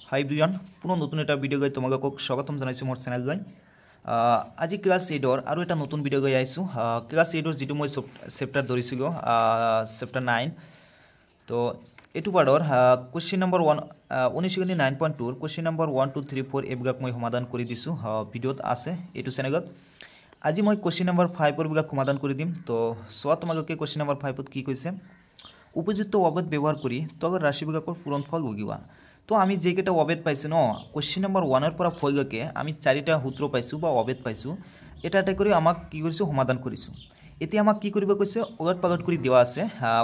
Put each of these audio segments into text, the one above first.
হাই এভৰিওয়ান পুনৰ নতুন এটা ভিডিঅ' গৈ তোমালোকক স্বাগতম জনাইছোঁ মোৰ চেনেল গৈ আজি ক্লাছ 8ৰ আৰু এটা নতুন ভিডিঅ' গৈ আহিছোঁ ক্লাছ 8ৰ যিটো মই চেপ্টাৰ ধৰিছিলোঁ চেপ্টাৰ 9 তো এইটো পাৰ্টৰ কুৱেশ্যন নম্বৰ 9.2 ৰ কুৱেশ্যন নম্বৰ 1 2 3 4 এইবিলাক মই সমাধান কৰি দিছোঁ ভিডিঅ'ত আছে এইটো চেনেলত আজি মই কুৱেশ্যন নম্বৰ 5 ৰ বিলাক সমাধান কৰি দিম তো চোৱা তোমালোকে কুৱেশ্যন নম্বৰ 5 ত কি কৈছে উপযুক্ত অবধ ব্যৱহাৰ কৰি তলৰ ৰাশিবিলাকৰ পূৰণফল উলিওৱা তো আমি যেকেটা অবেদ পাইছো ন কোশ্চেন নম্বৰ 1 ৰ পৰা 4 লৈকে আমি চাৰিটা সূত্ৰ পাইছো বা অবেদ পাইছো এটা এটা কৰি আমাক কি কৰিছো সমাধান কৰিছো এতিয়া আমাক কি কৰিব কৈছে ওলট পালট কৰি দেৱা আছে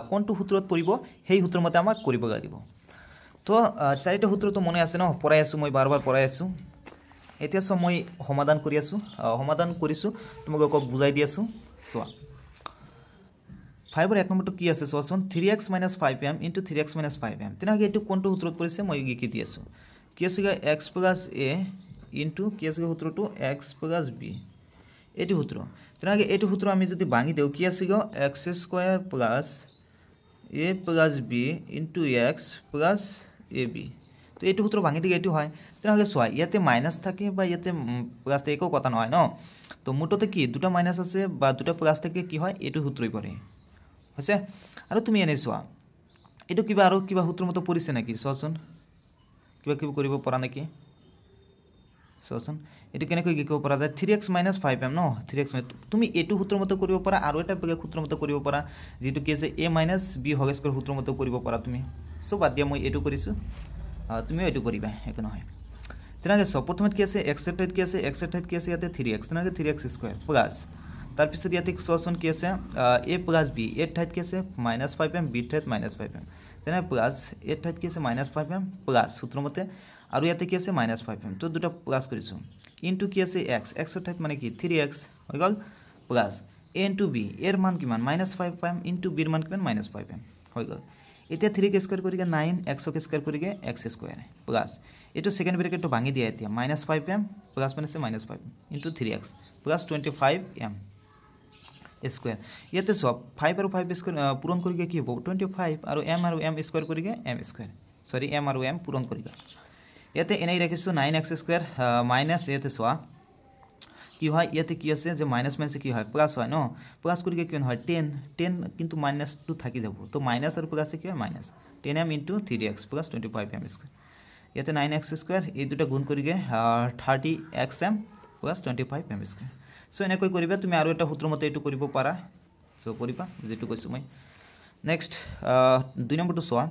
কোনটো সূত্ৰত পৰিব সেই সূত্ৰৰ মতে আমাক কৰিব লাগিব তো চাৰিটা সূত্ৰ তো মনে আছে ন পঢ়াই আছো মই বাৰবাৰ পঢ়াই আছো এতিয়া সব মই সমাধান কৰি আছো সমাধান কৰিছো তোমালোকক বুজাই দি আছো চোৱা 5 ৰ এক নম্বৰটো কি আছে সোচোন 3x - 5m * 3x - 5m তেনাকে এটো কোনটো সূত্ৰত পৰিছে মই লিখি দি আছো কি আছে x + a * কি আছে সূত্ৰটো x + b এটো সূত্ৰ তেনাকে এটো সূত্ৰ আমি যদি ভাঙি দেও কি আছে x² + a + b * x + ab তো এটো সূত্ৰ ভাঙি দিলে এটো হয় তেনাকে সোয়া ইয়াতে মাইনাস থাকে বা ইয়াতে প্লাস একো কথা নহয় ন তো মুটতে কি দুটা মাইনাস আছে বা দুটা প্লাস থাকে কি হয় এটো সূত্ৰই পৰে আছে আৰু তুমি এনে সোয়া এটো কিবা আৰু কিবা সূত্ৰৰ মতে পৰিছে নেকি সোচোন কিবা কিবা কৰিব পৰা নেকি সোচোন এটো কেনেকৈ লিখিব পৰা যায় 3x - 5m ন 3x তুমি এটো সূত্ৰৰ মতে কৰিব পৰা আৰু এটা বেলেগ সূত্ৰৰ মতে কৰিব পৰা যেটো কি আছে a - b হোল স্কয়াৰ সূত্ৰৰ মতে কৰিব পৰা তুমি সো বাদ দিয়া মই এটো কৰিছো তুমি এটো কৰিবা একো নহয় তেনাকে সব প্ৰথমত কি আছে x এর ঠাইত কি আছে x এর ঠাইত কি আছে ইয়াতে 3x তেনাকে 3x² প্লাস তার পিছত ইয়াতে সোচন কি আছে a + b এর ঠাইত কি আছে -5m b ঠাইত -5m তেনে প্লাস এর ঠাইত কি আছে -5m প্লাস সূত্ৰৰ মতে আৰু ইয়াতে কি আছে -5m তো দুটা প্লাস কৰিছো ইনটু কি আছে x x এর ঠাইত মানে কি 3x হৈ গল প্লাস a * b এর মান কিমান -5m ইনটু b এর মান কিমান -5m হৈ গল এতিয়া 3x² কৰিগে 9 x² কৰিগে x² প্লাস এটো সেকেন্ড ব্র্যাকেটটো ভাঙি দিয়া এতিয়া -5m প্লাস মানে -5m into 3x plus 25m square ইয়াতে সব 5 আৰু 5 স্কয়াৰ পূৰণ কৰিগে কি হ'ব 25 আৰু m স্কয়াৰ কৰিগে m স্কয়াৰ সৰি m আৰু m পূৰণ কৰিগে ইয়াতে এনে ৰাখিছো 9x² মাইনাস ইয়াতে সোয়া কি হয় ইয়াতে কি আছে যে মাইনাস মাইনাস কি হয় প্লাস হয় ন প্লাস কৰিগে কি হয় 10 কিন্তু মাইনাস 2 থাকি যাব তো মাইনাস আৰু প্লাসে কি হয় minus 10m * 3x + 25m square ইয়াতে 9x² এই দুটা গুণ কৰিগে 30xm + 25m স্কয়াৰ সো এনেকৈ কৰিবা তুমি আৰু এটা সূত্ৰৰ মতে এটো কৰিব পাৰা সো কৰিবা যেটো কৈছো মই নেক্সট 2 নম্বৰটো সোয়া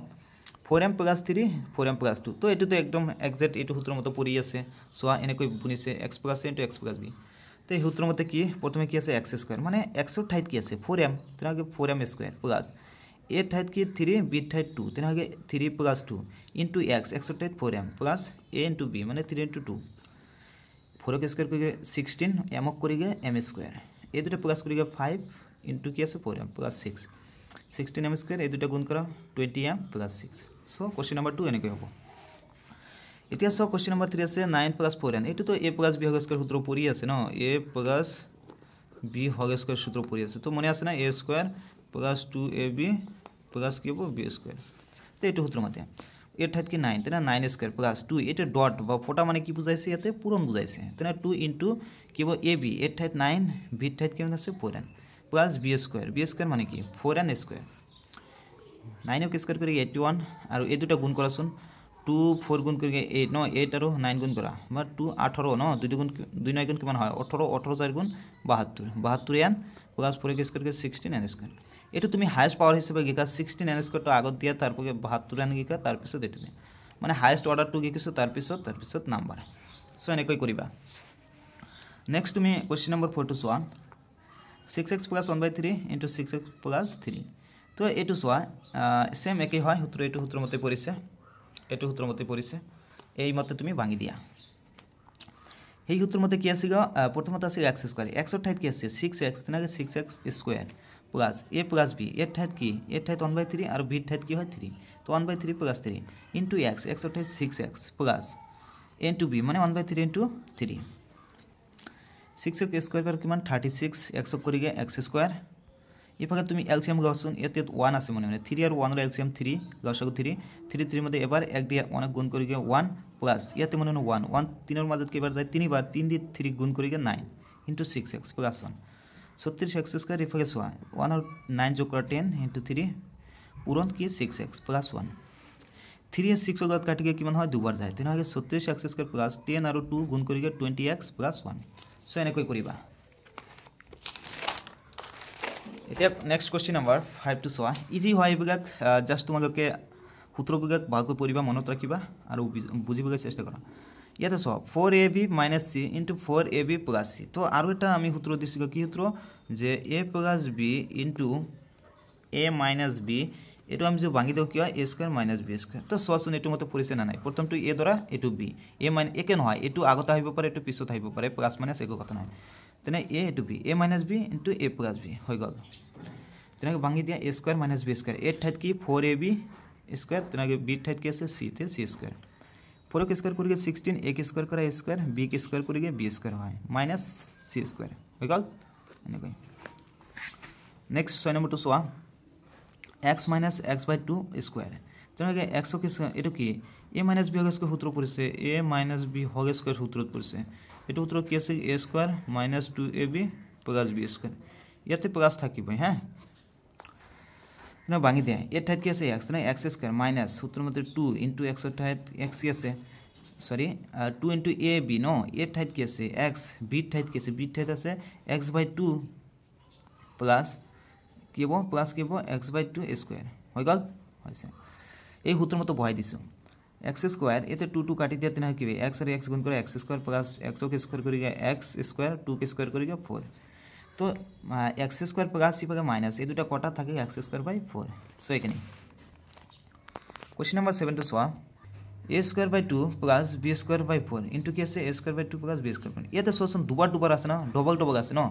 4m + 3 4m + 2 তো এটো তো একদম এক্সাক্ট এটো সূত্ৰৰ মতে পৰি আছে সোয়া এনেকৈ বুনিছে x + a * x + b তো এই সূত্ৰৰ মতে কি প্ৰথমে কি আছে x² মানে x ৰ ঠাইত কি আছে 4m তেনাকে 4m² প্লাস a ঠাইত কি 3 b ঠাইত 2 তেনাকে 3 + 2 * x x ৰ ঠাইত 4m প্লাস a * b মানে 3 * 2 4x² কৰিগে 16 m কৰিগে m² এই দুটা প্লাস কৰিগে 5 * কি আছে 4m প্লাস 6 16m² এই দুটা গুণ কৰা 20m plus 6 so question number 2 এনেকৈ হ'ব এতিয়া সো কোশ্চেন নম্বৰ 3 আছে 9 + 4n এটো তো a + b হোল স্কয়ার সূত্র পৰি আছে ন a + b হোল স্কয়াৰ সূত্ৰ পৰি আছে তো মনে আছে না a² + 2ab প্লাস কি হ'ব b² তো এটো সূত্র মতে এর ঠাইত কি 9 তেনা 9² প্লাস 2 এটা ডট বা ফোটা মানে কি বুঝাইছে ইয়াতে পূরণ বুঝাইছে তেনা 2 * কি হ'ব ab এর ঠাইত 9 b ঠাইত কি আছে 4n প্লাস b² মানে কি 4n² 9 ক স্কয়ার কৰি 81 আৰু এই দুটা গুণ কৰাচোন 2 4 গুণ কৰি 8 ন 8 আৰু 9 গুণ কৰা বা 2 18 ন 2 গুণ 2 9 গুণ কিমান হয় 18 18 4 গুণ 72 72n প্লাস 4 স্কয়ার কৰি 16n² এটো তুমি হাইয়েস্ট পাওয়ার হিসেবে গিকা 16n² তো আগত দিয়া তারপরে 72n গিকা তার পিছত এটো মানে হাইয়েস্ট অর্ডার টু গিকিছো তার পিছত নাম্বার সো এনেকৈ কৰিবা নেক্সট তুমি কোশ্চেন নম্বৰ 4 টু সোয়া 6x + 1/3 * 6x + 3 তো এটো সোয়া সেম একই হয় সূত্র এটো সূত্ৰৰ মতে পৰিছে এটো সূত্ৰৰ মতে পৰিছে এই মতে তুমি ভাঙি দিয়া এই সূত্ৰৰ মতে কি আছিল প্ৰথমতে আছিল x² x ৰ ঠাইত কি আছে 6x তেনাকে 6x² plus a + b এর ঠাইত কি এর ঠাইত 1/3 আর b এর ঠাইত কি হয় 3 তো 1/3 + 3 * x x এর ঠাইত 6x প্লাস a * b মানে 1/3 * 3 6x² কর কিমান 36 x কৰিগে x² ইফালে তুমি এলসিএম লওছুন এতে 1 আছে মনে মনে 3 আর 1 এর এলসিএম 3 লসাগু 3 3 3 মধ্যে এবার 1 দিয়ে 1 গুণ করিগে 1 প্লাস ইয়াতে মনে হয় 1 1 3 এর মাঝে কেবার যায় 3 বার 3 দিয়ে 3 গুণ করি 9 into 6x plus 1 36x square এফাকে সোয়া 1 আর 9 যোগ করা 10 ইনটু 3 পূরণ কি 6x প্লাস 1 3 আর 6 লগত কাটি গিয়ে কিমান হয় দুবার যায় তেনে আগে 36x স্কয়ার প্লাস 10 আর 2 গুণ করি 20x প্লাস 1 সো এনেকৈ কৰিবা এতিয়া নেক্সট কোশ্চেন নাম্বার 5 টু সোয়া ইজি হয় বিগাক জাস্ট তোমালোকে সূত্রবিগাক ভালকৈ পঢ়িবা মনত ৰাখিবা আৰু বুজিবলৈ চেষ্টা কৰা ইয়াতে সব 4ab - c into 4ab plus c তো আৰু এটা আমি সূত্র দিছিলো কি সূত্র যে a plus b into a minus b এটো আমি যে ভাঙি দেও কি হয় a square minus b square তো সোয়াসন এটো মতে পরিছে না নাই প্রথমটো a ধরা এটো b a মানে একে নহয় এটো আগত আহিব পারে এটো পিছত আহিব পারে প্লাস মাইনাস একো কথা নাই তেনে a এটো b a minus b into a plus b হৈ গল তেনে ভাঙি দিয়া a square minus b square a ঠাইত কি 4ab square তেনে b ঠাইত কি আছে c তে c square 4 के स्क्वायर करेंगे 16 a के स्क्वायर करा a square b K square करेंगे b स्क्वायर হয় माइनस c स्क्वायर হৈ গল এনেকৈ নেক্সট 6 নম্বৰ টু সোয়া x - x/2 স্কয়ার তেনে x কে এটো কি a - b হোগ স্কয়ার সূত্র পড়ছে a - b হোগ স্কয়ার সূত্র পড়ছে এটো সূত্র কি আছে a square - 2ab + b square ইয়াতে প্লাস থাকিব হ্যাঁ না ভাঙি দেয় এর ঠাইত কি আছে x না x স্কয়ার মাইনাস সূত্রের মধ্যে 2 ইনটু x এর ঠাইত x কি আছে সরি 2 ইনটু ab নো এর ঠাইত কি আছে x b ঠাইত কি আছে b ঠাইত আছে x/2 প্লাস কি হবো প্লাস কি হবো x/2 স্কয়ার হৈ গল হইছে এই সূত্রের মতো বহাই দিছো x স্কয়ার এতে 2 2 কাটি দিয়া তেনে কি হবে x আর x গুণ করে x স্কয়ার প্লাস x কে স্কয়ার করি x স্কয়ার 2 কে স্কয়ার করি 4 তো x স্কয়ার প্লাস c ভাগে মাইনাস এই দুটো কটা থাকে x স্কয়ার বাই 4 সো এখানে কোশ্চেন নাম্বার 7 টু সোয়া a square by 2 plus b square by 4 into কি আছে a square by 2 plus b square by এতে সোসন দুবার আছে না ডবল আছে না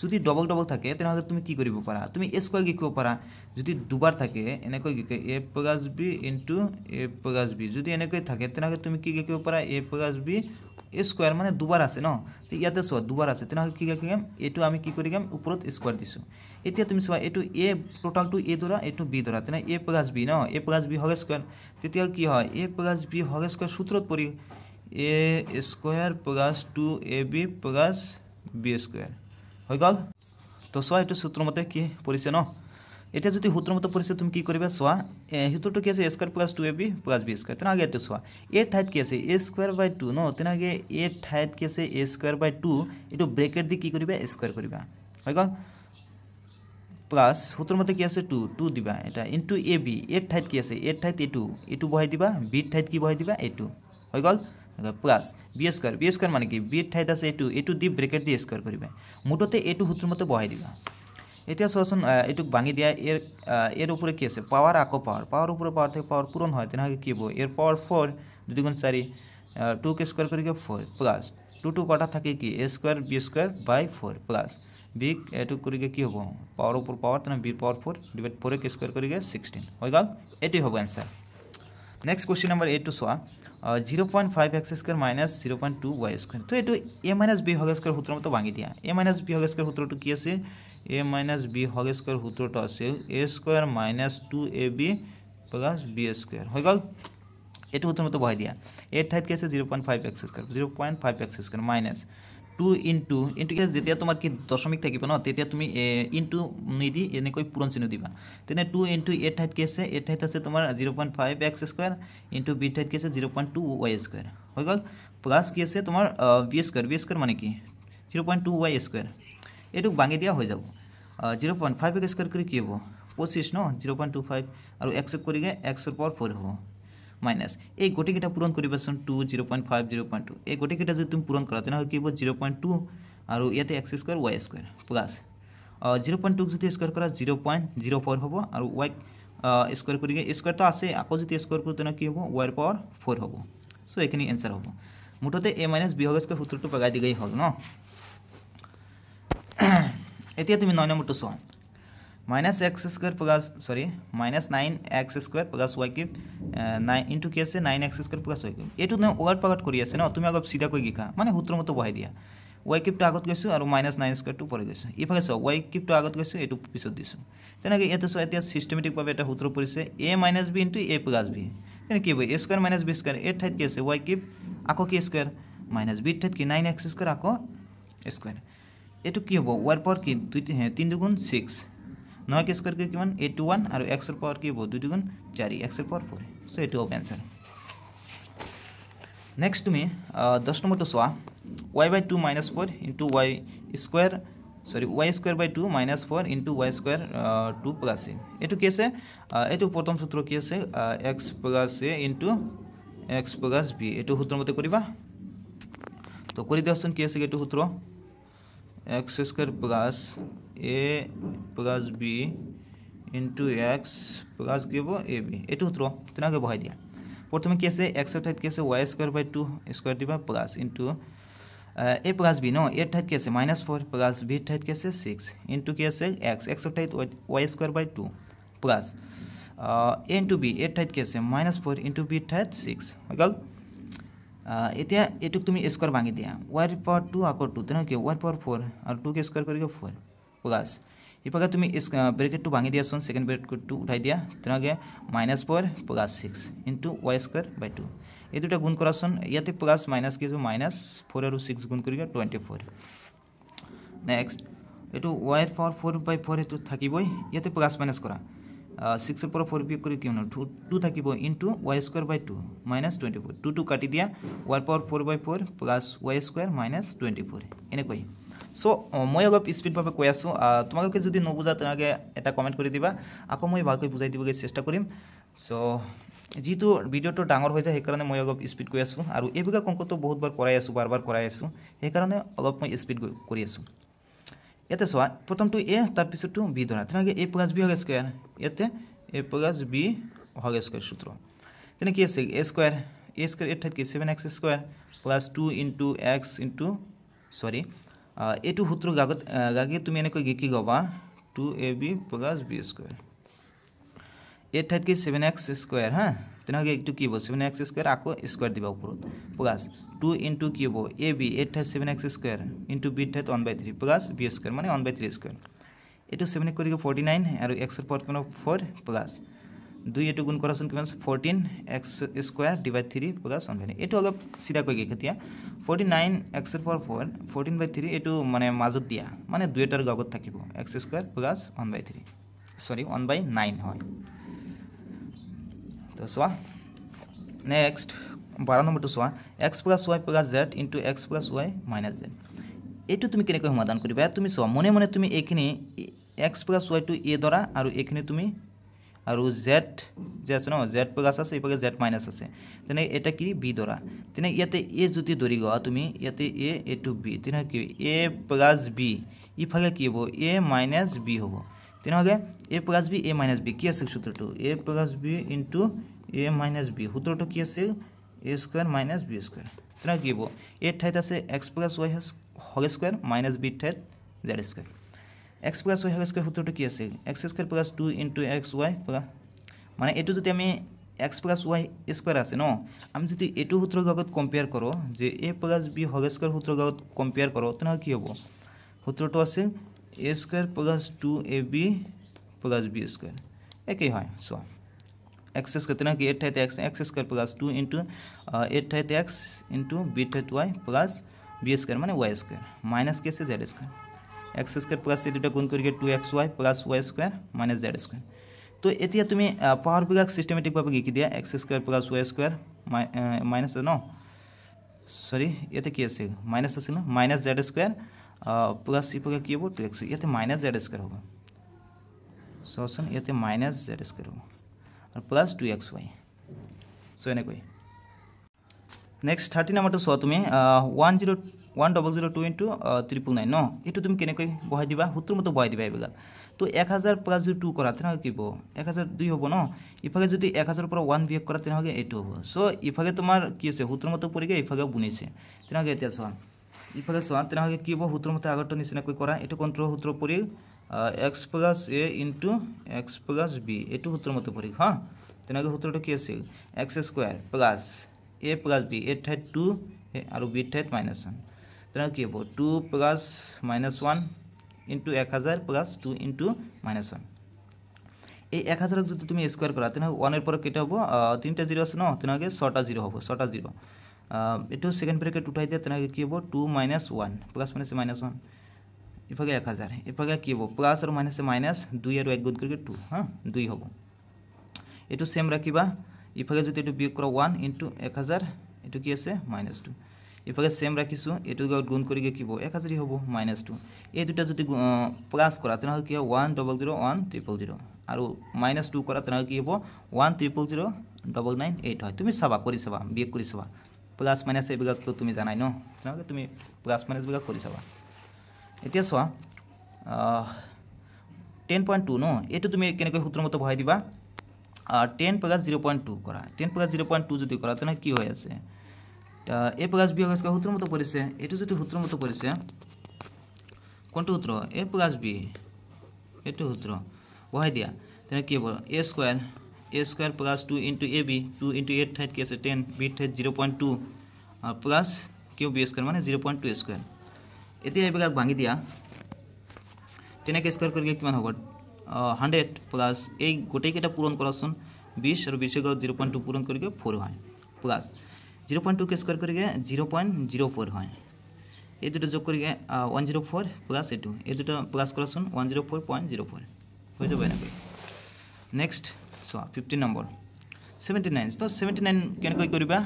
যদি ডবল থাকে তেনে তুমি কি করিব পারা তুমি a স্কয়ার লিখিব পারা যদি দুবার থাকে এনেকৈ লিখে a plus b into a plus b যদি এনেকৈ থাকে তেনে তুমি কি লিখিব পারা a প্লাস b স্কয়ার মানে দুবার আছে না তো ইয়াতে সো দুবার আছে তেনে কি লিখিম এটো আমি কি করিম উপরত স্কয়ার দিছো এতিয়া তুমি সোয়া এটো a টোটাল টু a ধরা এটো b ধরা তেনে a প্লাস b না a plus b whole square তেতিয়া কি হয় a plus b whole square সূত্রত পরি a square plus 2ab plus b square হৈ গল তো সোয়া এটো সূত্র মতে কি পরিছে না এটা যদি সূত্র মতে পরিছে তুমি কি করিবা সোয়া সূত্রটো কি আছে a square plus 2ab plus b square তেনে আগে এটো সোয়া a ঠাইত কি আছে a স্কয়ার বাই 2 ন তেনে আগে a ঠাইত কি আছে a স্কয়ার বাই 2 এটো ব্র্যাকেট দি কি করিবা স্কয়ার করিবা হৈ গল প্লাস সূত্র মতে কি আছে 2 2 দিবা এটা ইনটু ab এর ঠাইত কি আছে এর ঠাইত a2 বহাই দিবা b এর ঠাইত কি বহাই দিবা a2 হৈ গল প্লাস b স্কয়ার মানে কি b এর ঠাইত আছে a2 দি ব্র্যাকেট দি স্কয়ার করিবা মুটতে a2 সূত্র মতে বহাই দিবা এতিয়া সোসন এটু ভাঙি দিয়া এর উপরে কি আছে পাওয়ার আকো পাওয়ার উপরে পাওয়ার থেকে পাওয়ার পূরণ হয় তেনা কি হবো এর পাওয়ার 4 2 গুণ 4 2 কে স্কয়ার করি 4 প্লাস 2 2 কটা থাকে কি a square b square by 4 plus b এটু করি কি হবো পাওয়ার উপর পাওয়ার তেনা b পাওয়ার 4 ডিভাইড 4 কে স্কয়ার করি 16 হৈ গল এটি হবে आंसर नेक्स्ट क्वेश्चन नंबर 8 टू सोआ 0.5x square minus 0.2y square तो एटू a माइनस b होग स्क्वायर सूत्र मतो भांगी दिया a माइनस b होग स्क्वायर सूत्रটো কি আছে a माइनस b होग स्क्वायर सूत्रটো আছে a square minus 2ab plus b square হৈ গল এটু সূত্র মতো বহাই দিয়া a ঠাইত কি আছে 0.5x square 0.5x square minus 2 into কি যেতিয়া তোমার কি দশমিক থাকিব ন তেতিয়া তুমি ইনটু নিদি এনেকৈ পূরণ চিহ্ন দিবা তেনে 2 ইনটু a ঠাইত কি আছে a ঠাইত আছে তোমার 0.5x স্কয়ার ইনটু b ঠাইত কি আছে 0.2y স্কয়ার হৈ গল প্লাস কি আছে তোমার b স্কয়ার মানে কি 0.2y স্কয়ার এটু ভাঙি দিয়া হৈ যাব 0.5x স্কয়ার কৰি কি হ'ব 25 ন 0.25 আৰু x কৰিগে x এর পাওয়ার 4 হ'ব माइनस এই গটিকেটা পূরণ করিবাছন 2 0.5 0.2 এই গটিকেটা যদি তুমি পূরণ করা তেনা কি হবো 0.2 আর ইয়াতে x square y square plus 0.2 যদি স্কয়ার করা 0.04 হবো আর y স্কয়ার করিগে স্কয়ার তো আছে আকো যদি স্কয়ার করতে না কি হবো y এর পাওয়ার 4 হবো সো এখানে आंसर হবো মুঠতে a - b হোগ স্কয়ার সূত্রটো পাগাই দিগেই হল ন এতিয়া তুমি 9 নম্বৰটো সোয়া minus x square plus sorry minus 9x square plus y cube 9 into কি আছে 9x square plus y cube এটু না ওয়ার্ড পাগাট কৰি আছে ন তুমি আগত সিধা কই গিকা মানে সূত্ৰ মতো বহাই দিয়া y কিউবটো আগত গৈছো আৰু -9 স্কয়াৰটো পৰে গৈছো ইফালে সো y কিউবটো আগত গৈছো এটু পিছত দিছো তেনে এতে সো এতিয়া সিস্টেমেটিক ভাবে এটা সূত্র পৰিছে a - b * a + b তেনে কি হ'ব a square minus b square এ ঠাইত কি আছে y কিউব আকৌ কি স্কয়াৰ মাইনাস b ঠাইত কি 9x স্কয়াৰ আকৌ স্কয়াৰ এটো কি হ'ব y পাৱাৰ কি 3 দুগুণ 6 9 স্কয়াৰ কি কিমান 81 আৰু x এর পাওয়ার কি হ'ব 2 দুগুণ 4 x এর পাওয়ার 4 সো এটো হবে आंसर नेक्स्ट তুমি 10 নম্বৰটো চোৱা y/2 - 4 * y square sorry y square by 2 - 4 * y square 2 plus a এটো কি আছে এটো প্রথম সূত্র কি আছে x plus a * x plus b এটো সূত্র মতে করিবা তো কৰি দিয়াচোন কি আছে এটো সূত্র x square plus a plus b * x plus কি হবে ab এটো সূত্র তেনাকে বহাই দিয়া প্রথমে কি আছে x এর ঠাইত কি আছে y স্কয়ার বাই 2 স্কয়ার দিবা plus into a plus b নো a ঠাইত কি আছে -4 প্লাস b ঠাইত কি আছে 6 ইনটু কি আছে x x এর ঠাইত y square by 2 plus a into b a ঠাইত কি আছে -4 ইনটু b ঠাইত 6 হৈ গল এতিয়া এটুক তুমি স্কয়ার ভাঙি দিয়া y এর পাওয়ার 2 আকৌ 2 তেনে কি y এর পাওয়ার 4 আর 2 কে স্কয়ার করিগে 4 প্লাস ইপাকে তুমি ব্র্যাকেট টু ভাঙি দিয়াছন সেকেন্ড ব্র্যাকেট টু উঠাই দিয়া তেনাকে -4 plus 6 into y square by 2 এই দুটা গুণ কৰাছন ইয়াতে প্লাস মাইনাস কি যে -4 আৰু 6 গুণ করিগে 24 নেক্সট এটো y এর পাওয়ার 4/4 এটো থাকিবই ইয়াতে প্লাস মাইনাস করা 6 এর পর 4 বিয়োগ কৰি কি হলো 2 থাকিব ইনটু y স্কয়ার বাই 2 -24 2 2 কাটি দিয়া y এর পাওয়ার 4/4 প্লাস y স্কয়ার -24 এনে কই সো মই অলপ স্পিড ভাবে কৈ আছো তোমালোকে যদি নবুজা তেনাকে এটা কমেন্ট কৰি দিবা আকৌ মই ভালকৈ বুজাই দিবলৈ চেষ্টা কৰিম সো যেটো ভিডিওটো ডাঙৰ হৈ যায় সেই কাৰণে মই অলপ স্পিড কৈ আছো আৰু এইবিকা অংকটো বহুতবাৰ কৰাই আছো বাৰবাৰ কৰাই আছো সেই কাৰণে অলপ মই স্পিড কৰি আছো ইয়াতে চোৱা প্ৰথমটো a তাৰ পিছতো b ধৰা তেনাকে a + b হোল স্কয়াৰ ইয়াতে a + b হোল স্কয়াৰ সূত্ৰ তেনে কি আছে a স্কয়াৰ এৰ ঠাইত কি 7x স্কয়াৰ + 2 * x সরি এটু সূত্র গাগে তুমি এনেকৈ কি গবা 2ab + b স্কয়ার এর ঠাইত কি 7x স্কয়ার হ্যাঁ তেনাকে একটু কি হবে 7x স্কয়ার আকৌ স্কয়ার দিবা উপৰত প্লাস 2 * কি হবে ab এর ঠাইত 7x স্কয়ার * b ঠাইত 1/3 প্লাস b স্কয়ার মানে 1/3 স্কয়ার এটু 7 করিগে 49 আৰু x এৰ পাওয়াৰ কোন 4 প্লাস 2 এটু গুণ কৰাছন কিমান 14x স্কয়ার / 3 প্লাস 1/3 এটু অলপ সিধা কই গেতিয়া 49 x এর পাওয়ার 4 14/3 এটু মানে মাজত দিয়া মানে 2 এটার গগত থাকিব x স্কয়ার প্লাস 1/3 সরি 1/9 হয় তো সোয়া নেক্সট 12 নম্বরটো সোয়া x + y + z * x + y - z এটু তুমি কেনেকৈ সমাধান কৰিবা তুমি সোয়া মনে মনে তুমি এখিনি x + y টু a ধৰা আৰু এখিনি তুমি আৰু z যে আছে ন z প্লাস আছে ইপাকে z মাইনাস আছে তেনে এটা কি b ধরা তেনে ইয়াতে a যদি ধরি গা তুমি ইয়াতে a to b তেনে কি a প্লাস b ইফালে কি হ'ব a মাইনাস b হ'ব তেনে হবে a plus b a minus b কি আছে সূত্রটো a plus b into a minus b সূত্রটো কি আছে a square minus b square তেনে কি হ'ব a ঠাইত আছে x plus y whole square minus b ঠাইত z square x + y whole square সূত্রটো কি আছে x স্কয়ার + 2 * xy মানে এটু যদি আমি x + y স্কয়ার আছে ন আমি যদি এটু সূত্র গগত কম্পেয়ার করো যে a + b হোল স্কয়ার সূত্র গগত কম্পেয়ার করো তেনে কি হ'ব সূত্রটো আছে a square + 2ab + b square একই হয় সো x স্কয়ার তেনে কি a ঠাইতে x স্কয়ার + 2 a ঠাইতে x b ঠাইতে y + b স্কয়ার মানে y স্কয়ার মাইনাস কি আছে z square x square plus এই দুটা গুণ করিগে 2xy plus y square minus z square তো এতিয়া তুমি পাওয়ার বিভাগ সিস্টেমেটিক ভাবে লিখি দিয়া x square plus y square minus ন সরি এতে কি আছে মাইনাস আছে না মাইনাস z স্কয়ার প্লাস ইপাকে কি হবে 2x এতে মাইনাস z স্কয়ার হবে সসন এতে মাইনাস z স্কয়ার হবে আর প্লাস 2xy সো এনে কই নেক্সট 30 নাম্বারটো সো তুমি 1002 * 999 ন এটো তুমি কেনেকৈ বহাই দিবা সূত্র মতে বহাই দিবা এবেলা তো 1000 প্লাস 2 করা তেনে কি হবো 1002 হবো ন ইফাগে যদি 1000 পর 1 বিয়োগ করা তেনে হবে 8 হবো সো ইফাগে তোমার কি আছে সূত্র মতে পড়িগে ইফাগে বুনিছে তেনে হবে এটা সোয়া ইফাগে সোয়া তেনে হবে কি হবো সূত্র মতে আগটো নিচিনা কই করা এটো কন্ট্রোল সূত্র পড়ি x + a * x + b এটো সূত্র মতে পড়ি হ্যাঁ তেনে হবে সূত্রটো কি আছে x square plus a + b a ঠাইত 2 আৰু b ঠাইত -1 তেনে কি হবো 2 + -1 * 1000 + 2 * -1 এই 1000 যদি তুমি স্কয়ার করা তেনে 1 এর পরে কেটে হবো 3টা 0 আছে না তেনে 6টা 0 হবো 6টা 0 এটো সেকেন্ড ব্র্যাকেট উঠাই দিয়ে তেনে কি হবো 2 - 1 প্লাস মাইনাস মাইনাস 1 এভাগে 1000 এভাগে কি হবো প্লাস আর মাইনাসে মাইনাস 2 আর 1 গুণ করে 2 হ্যাঁ 2 হবো এটো সেম রাখিবা এভাগে যদি এটো বিয়োগ করা 1 * 1000 এটো কি আছে -2 এভাগে সেম রাখিছো এটো গুণ করি কি হবো 1000 ই হবো -2 এই দুটা যদি প্লাস করা তেনে কি হবে 1000100 আর -2 করা তেনে কি হবো 1000998 হয় তুমি সাবা করি সাবা বিয়োগ করি সাবা প্লাস মাইনাস এই বিভাগ তো তুমি জানাই ন তেনে তুমি প্লাস মাইনাস বিভাগ করি সাবা এতিয়া সোয়া 10.2 ন এটো তুমি কেনেকৈ সূত্র মতে বহাই দিবা 10 + 0.2 করা 10 + 0.2 যদি করা তেনে কি হয় আছে a + b হচ্ছে সূত্র মতে পড়িছে এটো যদি সূত্র মতে পড়িছে কোনটো সূত্র a + b এটো সূত্র বহাই দিয়া তেনে কি হবে a² + 2 * ab 2 * 8 ঠাইত কি আছে 10 b ঠাইত 0.2 আর প্লাস কিউ b² মানে 0.2² এতিয়া এইবিলাক ভাঙি দিয়া তেনে স্কয়ার করি কিমান হ'ব 100 প্লাস এই গোটেই কেটা পূরণ কৰাচোন 20 আৰু 20 ক 0.2 পূরণ করি 4 হয় প্লাস 0.2 কে স্কয়ার করি 0.04 হয় এই দুটো যোগ করি 104 প্লাস এটু এই দুটো প্লাস কৰাচোন 104.04 হৈ যাব এনেকৈ নেক্সট সো 15 নম্বৰ 79 তো 79 কেনেকৈ কৰিবা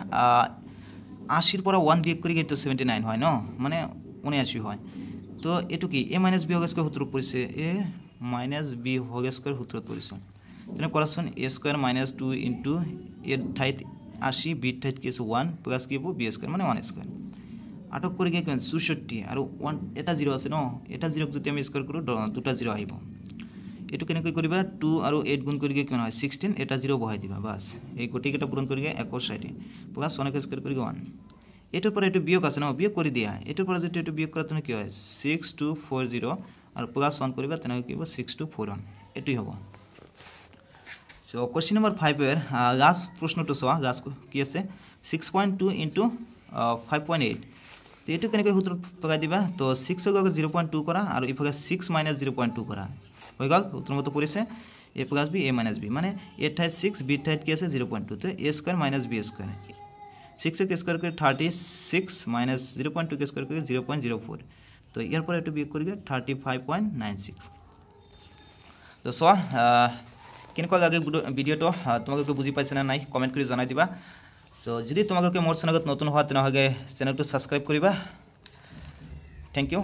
80 ৰ পৰা 1 বিয়োগ কৰি তো 79 হয় ন মানে 79 হয় তো এটু কি a - b হোগ স্কয়ার সূত্র পড়িছে a - b হোগ স্কয়ার সূত্র পড়িছে তেনে কৰাচোন a² - 2 * a ঠাইত 80 b ঠাইত কি আছে 1 প্লাস কি হ'ব b² মানে 1² আটক কৰি কি 64 আৰু 1 এটা 0 আছে ন এটা 0 যদি আমি স্কয়াৰ কৰো দুটা 0 আহিব এটু কেনেকৈ কৰিবা 2 আৰু 8 গুণ কৰি কিমান হয় 16 এটা 0 বহাই দিবা বাস এই গোটেই কেটা পূরণ কৰি 21 সাইডে প্লাস 1 কে স্কয়াৰ কৰি 1 এটার পরে একটু বিয়োগ আছে না বিয়োগ করে দিয়া এটার পরে যদি একটু বিয়োগ করা তেনে কি হয় 6240 আর প্লাস 1 করিবা তেনে কি হবে 6241 এটাই হবে সো কোশ্চেন নাম্বার 5 এর লাস্ট প্রশ্নটো সোয়া লাস্ট কি আছে 6.2 * 5.8 তো এটু কেনেকৈ সূত্র প্রকাশ দিবা তো 6 ক 0.2 করা আর ইফাগে 6 - 0.2 করা হই গল সূত্র মত পড়িছে a + b a - b মানে a ঠাইত 6 b ঠাইত কি আছে 0.2 তো a² - b² 6 के स्क्वायर कर 36 माइनस 0.2 के स्क्वायर कर 0.04 तो यार पर एटू बियोग करिगे 35.96 तो सो केनका लागे ভিডিওটো তোমালোকে বুজি পাইছে না নাই কমেন্ট কৰি জনাই দিবা সো যদি তোমালোকে মোৰ চেনেলত নতুন হোৱা তেনে হগে চেনেলটো সাবস্ক্ৰাইব কৰিবা থ্যাংক ইউ